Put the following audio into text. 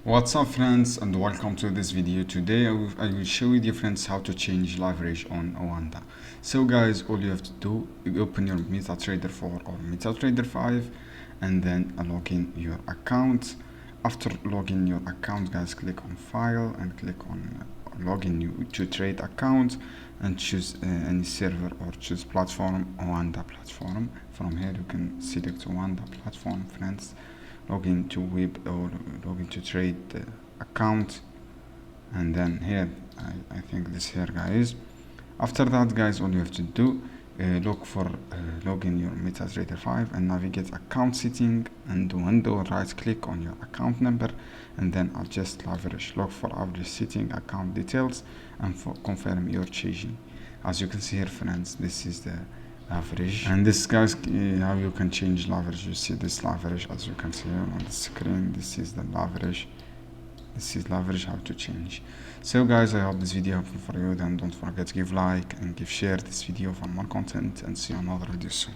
What's up friends, and welcome to this video. Today I will show you friends how to change leverage on Oanda. So guys, all you have to do, you open your MetaTrader 4 or MetaTrader 5 and then log in your account. After logging your account guys, click on file and click on login to trade account and choose any server or choose platform, Oanda platform. From here you can select Oanda platform friends. Login to web or login to trade account, and then here I think this here guys. After that guys, all you have to do, look for login your MetaTrader 5 and navigate account setting and window, right click on your account number and then adjust leverage. Look for average setting, account details, and confirm your changing. As you can see here friends, this is the leverage, and this guys how you can change leverage. You see this leverage as you can see here on the screen. This is the leverage. This is leverage, how to change. So guys, I hope this video helpful for you. Then don't forget to give like and give share this video for more content, and see you on another video soon.